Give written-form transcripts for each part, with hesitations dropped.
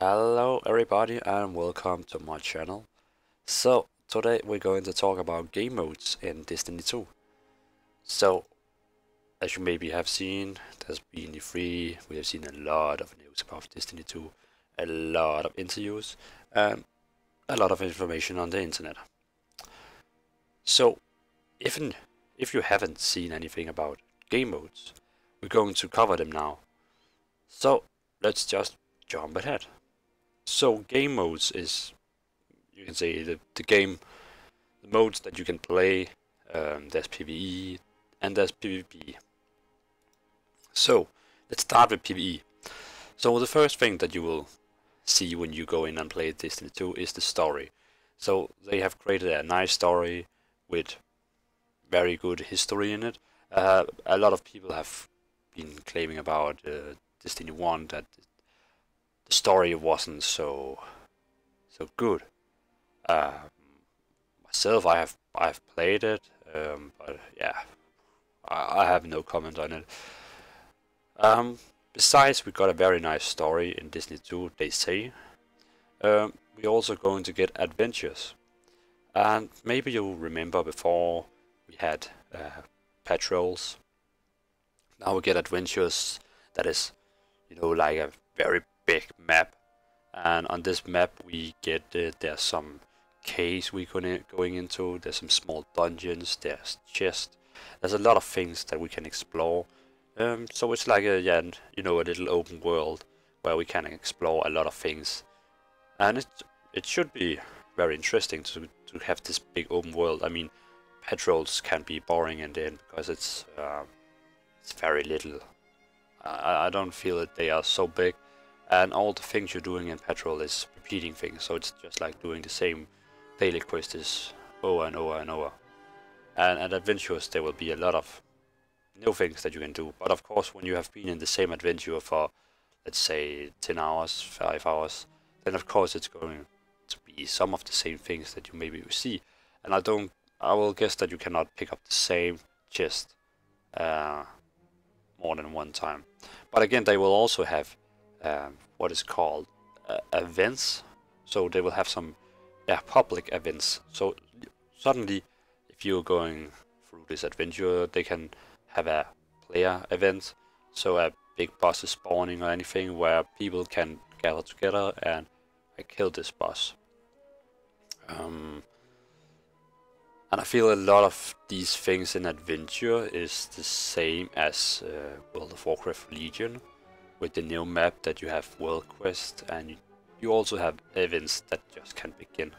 Hello everybody and welcome to my channel. So today we're going to talk about game modes in Destiny 2. So as you maybe have seen, there's been E3, we have seen a lot of news about Destiny 2, a lot of interviews and a lot of information on the internet. So even if you haven't seen anything about game modes, we're going to cover them now. So let's just jump ahead. So game modes is, you can say, the modes that you can play. There's PvE and there's PvP. So let's start with PvE. So the first thing that you will see when you go in and play Destiny 2 is the story. So they have created a nice story with very good history in it. A lot of people have been claiming about Destiny 1 that the story wasn't so good. Myself, I've played it, but yeah, I have no comment on it. Besides, we got a very nice story in Destiny 2, they say. We're also going to get adventures, and maybe you remember before we had patrols. Now we get adventures that is, like a very big map, and on this map we get there's some caves we're going into, there's some small dungeons, there's chests, there's a lot of things that we can explore. So it's like a little open world where we can explore a lot of things, and it should be very interesting to have this big open world. I mean, patrols can be boring in the end because it's very little. I don't feel that they are so big, and all the things you're doing in patrol is repeating things, so it's just like doing the same daily quests over and over and over. And at adventures there will be a lot of new things that you can do, but of course when you have been in the same adventure for, let's say, 10 hours, 5 hours, then of course it's going to be some of the same things that you maybe see. And I will guess that you cannot pick up the same chest more than one time. But again, they will also have what is called events. So they will have some public events. So suddenly, if you're going through this adventure, they can have a player event. So a big boss is spawning or anything where people can gather together and kill this boss. And I feel a lot of these things in adventure is the same as World of Warcraft Legion, with the new map that you have World Quest, and you also have events that just can begin.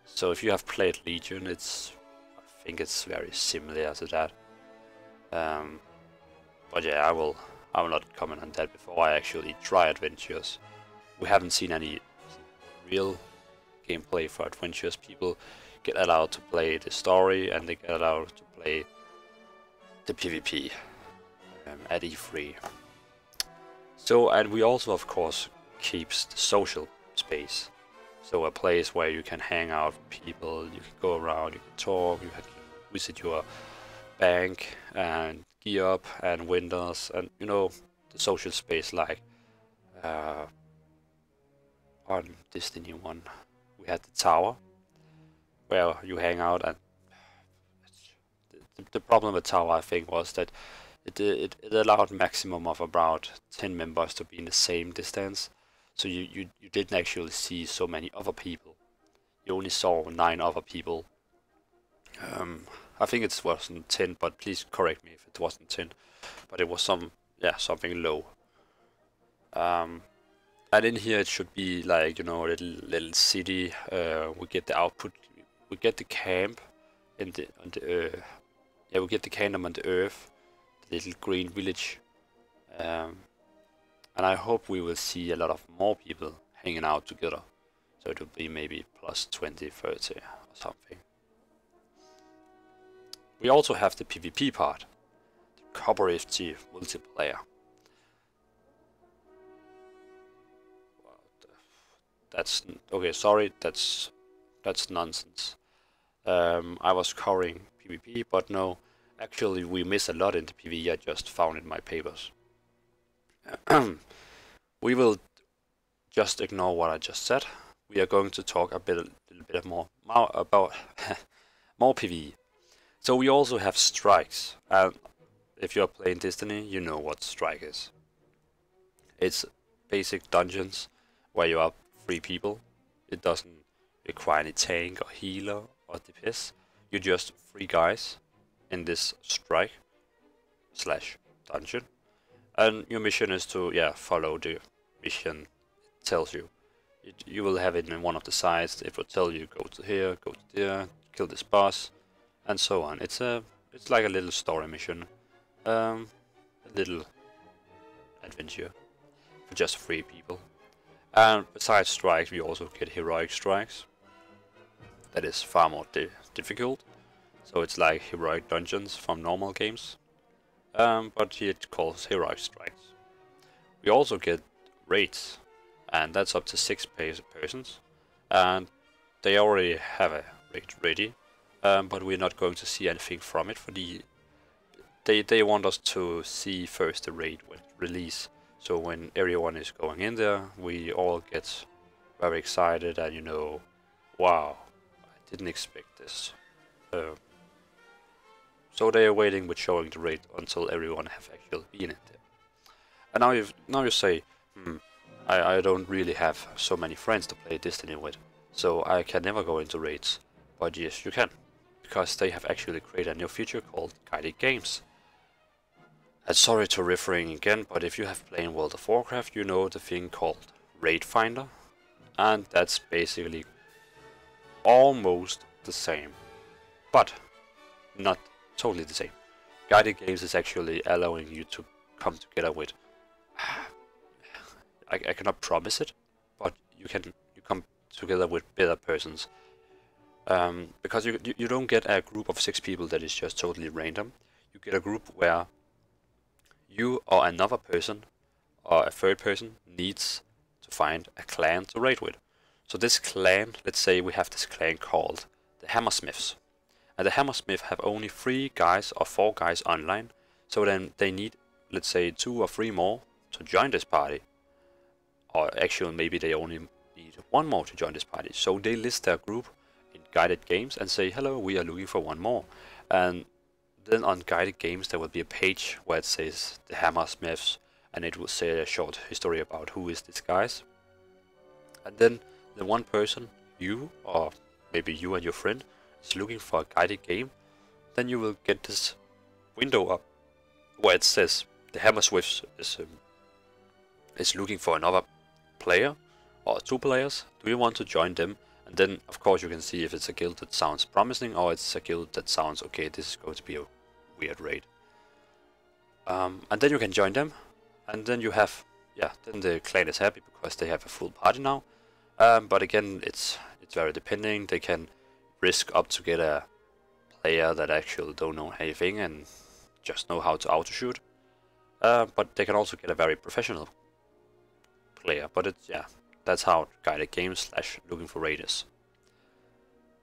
So if you have played Legion, I think it's very similar to that. But yeah, I will not comment on that before I actually try adventures. We haven't seen any real gameplay for adventures. People get allowed to play the story and they get allowed to play the PvP at E3. So, and we also of course keeps the social space. So a place where you can hang out with people, you can go around, you can talk, you can visit your bank and gear up and windows, and the social space like on Destiny 1 we had the tower where you hang out, and the problem with tower I think was that it allowed maximum of about 10 members to be in the same distance, so you didn't actually see so many other people. You only saw 9 other people. I think it wasn't 10, but please correct me if it wasn't 10, but it was something low. And in here it should be like, a little city. We get the output. We get the camp we get the kingdom on the earth, the little green village, and I hope we will see a lot of more people hanging out together. So it will be maybe plus 20, 30 or something. We also have the PvP part, the cooperative multiplayer. That's okay. Sorry, that's nonsense. I was covering PvP, but no, actually we miss a lot in the PvE. I just found in my papers. We will just ignore what I just said. We are going to talk a little bit more about more PvE. So we also have strikes, and if you are playing Destiny, you know what strike is. It's basic dungeons where you are 3 people. It doesn't require any tank or healer or DPS. You're just 3 guys in this strike slash dungeon, and your mission is to follow the mission it tells you. You will have it in one of the sides. It will tell you go to here, go to there, kill this boss, and so on. It's like a little story mission, a little adventure for just 3 people. And besides strikes, we also get heroic strikes. That is far more difficult. So it's like heroic dungeons from normal games, but here it calls heroic strikes. We also get raids, and that's up to 6 persons, and they already have a raid ready, but we're not going to see anything from it for they want us to see first the raid when release. So when everyone is going in there, we all get very excited and wow, I didn't expect this. So they are waiting with showing the raid until everyone have actually been in there. And now you say, I don't really have so many friends to play Destiny with, so I can never go into raids. But yes, you can, because they have actually created a new feature called guided games. And sorry to referring again, but if you have played World of Warcraft, you know the thing called Raid Finder, and that's basically almost the same, but not totally the same. Guided games is actually allowing you to come together with I cannot promise it, but you come together with better persons, because you don't get a group of 6 people that is just totally random. You get a group where you or another person or a third person needs to find a clan to raid with. So this clan, let's say we have this clan called the Hammersmiths, and the Hammersmiths have only 3 guys or 4 guys online, so then they need, let's say, 2 or 3 more to join this party. Or actually maybe they only need 1 more to join this party. So they list their group in guided games and say, hello, we are looking for 1 more. And then on guided games there will be a page where it says the Hammersmiths, and it will say a short history about who is this guys. And then the one person, you or maybe you and your friend, is looking for a guided game, then you will get this window up where it says the Hammersmiths is looking for another player or 2 players. Do you want to join them? And then of course you can see if it's a guild that sounds promising or it's a guild that sounds okay, this is going to be a weird raid. And then you can join them, and then you have then the clan is happy because they have a full party now. But again, it's very depending. They can risk up to get a player that actually don't know anything and just know how to auto shoot. But they can also get a very professional player. But it's that's how guided games slash looking for raiders.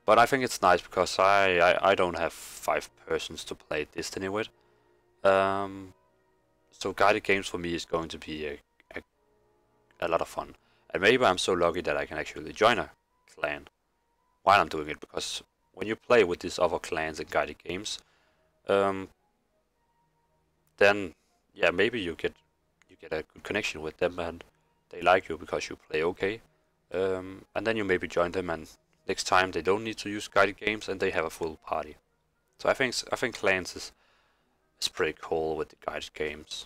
But I think it's nice because I don't have 5 persons to play Destiny with. So guided games for me is going to be a lot of fun. And maybe I'm so lucky that I can actually join a clan while I'm doing it, because when you play with these other clans in guided games, then maybe you get a good connection with them and they like you because you play okay. And then you maybe join them, and next time they don't need to use guided games and they have a full party. So I think clans is pretty cool with the guided games.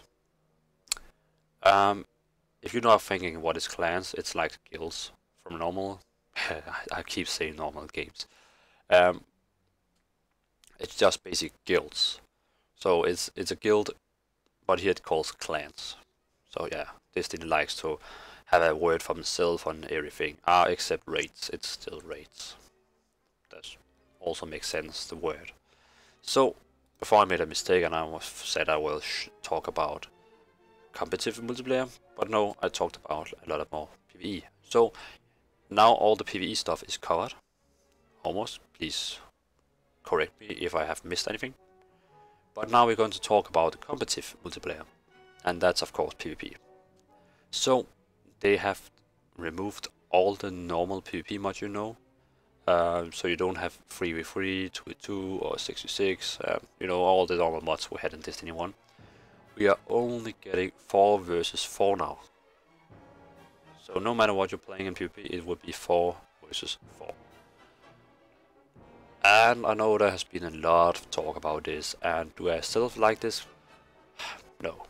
If you're not thinking what is clans, it's like guilds from normal. I keep saying normal games. It's just basic guilds. So it's a guild, but here it calls clans. So yeah, Destiny likes to have a word for themselves on everything. Except raids, it's still raids. That also makes sense, the word. So before I made a mistake and I said I will talk about competitive multiplayer, but no, I talked about a lot more PvE. So now all the PvE stuff is covered, almost. Please correct me if I have missed anything. But now we're going to talk about the competitive multiplayer, and that's of course PvP. So they have removed all the normal PvP mods, you know. So you don't have 3v3, 2v2 or 6v6, you know, all the normal mods we had in Destiny 1. We are only getting 4 versus 4 now. So no matter what you're playing in PvP, it would be 4 versus 4. And I know there has been a lot of talk about this, and do I still like this? No.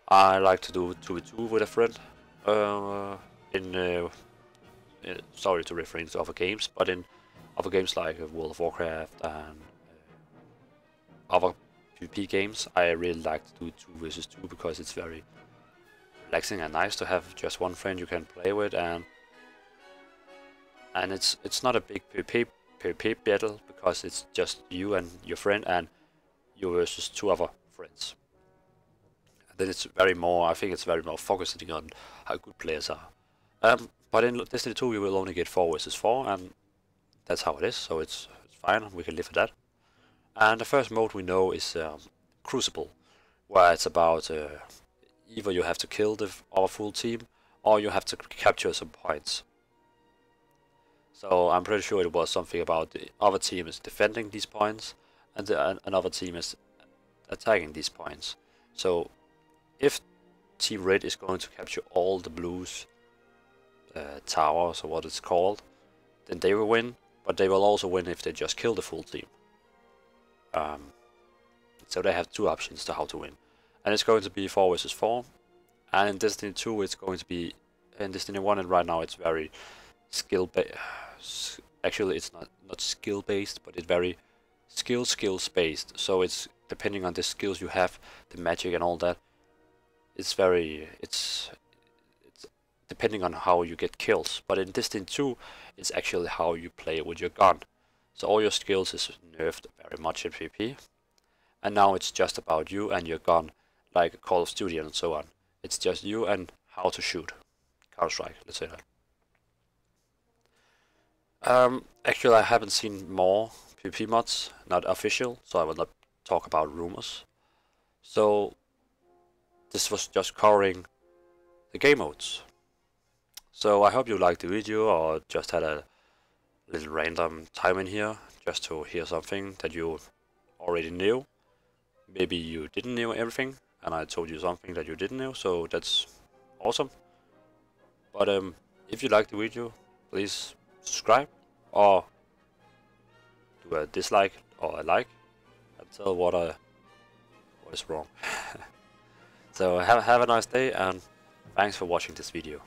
I like to do 2v2 with a friend. Sorry to reference to other games, but in other games like World of Warcraft and other PvP games, I really like to do 2 versus 2 because it's very relaxing and nice to have just one friend you can play with, and it's not a big PvP battle because it's just you and your friend and you versus 2 other friends. And then it's very more, I think it's very more focusing on how good players are. But in Destiny 2 you will only get 4 versus 4, and that's how it is, so it's fine, we can live with that. And the first mode we know is Crucible, where it's about either you have to kill our full team or you have to capture some points. So I'm pretty sure it was something about the other team is defending these points and another team is attacking these points. So if Team Red is going to capture all the blues towers, or what it's called, then they will win, but they will also win if they just kill the full team. So they have 2 options to how to win. And it's going to be 4 versus 4. And in Destiny 2 it's going to be, in Destiny 1 and right now it's very skill based. Actually it's not skill based, but it's very skills based. So it's depending on the skills you have, the magic and all that. It's depending on how you get kills. But in Destiny 2 it's actually how you play with your gun. So all your skills is nerfed very much in PvP. And now it's just about you and your gun, like Call of Duty and so on. It's just you and how to shoot. Counter-Strike, let's say that. Actually I haven't seen more PvP mods, not official, so I will not talk about rumors. So this was just covering the game modes. So I hope you liked the video, or just had a little random time in here just to hear something that you already knew. Maybe you didn't know everything and I told you something that you didn't know, so that's awesome. But if you liked the video, please subscribe or do a dislike or a like and tell what is wrong. So have a nice day, and thanks for watching this video.